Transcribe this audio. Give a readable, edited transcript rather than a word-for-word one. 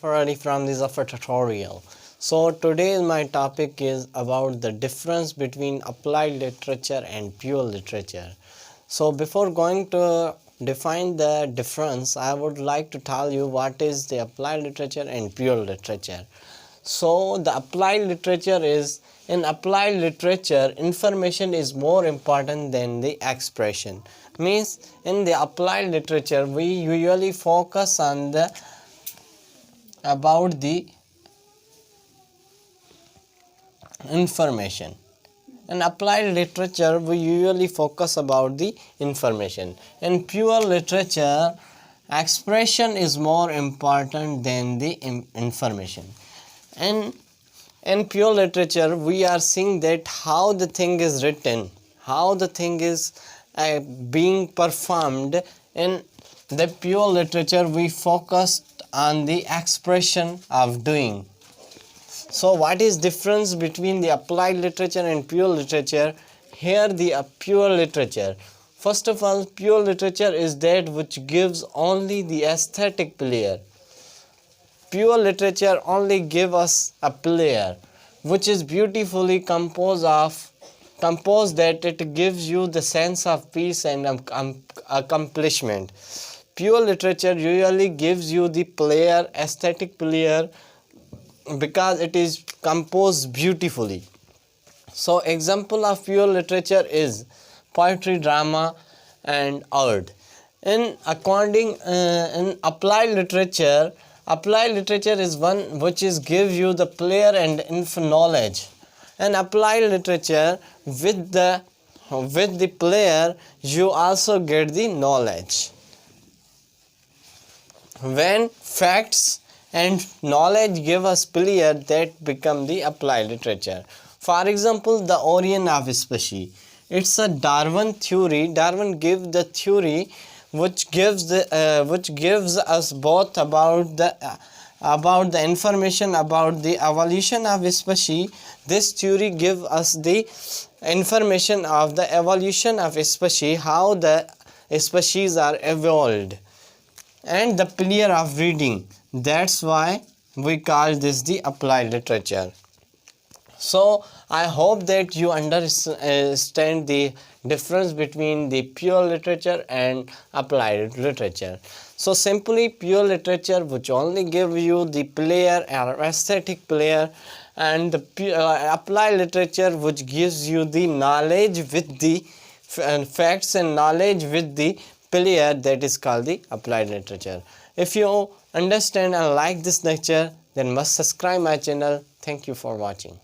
Zaffar from the Zaffar tutorial. So today my topic is about the difference between applied literature and pure literature. So before going to define the difference, I would like to tell you what is the applied literature and pure literature. So the applied literature is, in applied literature, information is more important than the expression. Means in the applied literature we usually focus on the about the information. In applied literature we usually focus about the information. In pure literature, expression is more important than the information. And in pure literature we are seeing that how the thing is written, how the thing is being performed. In the pure literature we focused on the expression of doing. So what is difference between the applied literature and pure literature? Here the pure literature, first of all, pure literature is that which gives only the aesthetic pleasure. Pure literature only give us a pleasure which is beautifully composed that it gives you the sense of peace and accomplishment. Pure literature usually gives you the pleasure, aesthetic pleasure, because it is composed beautifully. So example of pure literature is poetry, drama and art. In applied literature is one which is give you the pleasure and knowledge. In applied literature, with the pleasure you also get the knowledge. When facts and knowledge give us pleasure, that become the applied literature. For example, the origin of species. It's a Darwin theory. Darwin gave the theory which gives us both about the information about the evolution of species. This theory gives us the information of the evolution of species, how the species are evolved, and the pleasure of reading. That's why we call this the applied literature. So I hope that you understand the difference between the pure literature and applied literature. So simply, pure literature which only give you the pleasure or aesthetic pleasure, and the applied literature which gives you the knowledge with the facts and knowledge with the pleasure, that is called the applied literature. If you understand and like this lecture, then must subscribe my channel. Thank you for watching.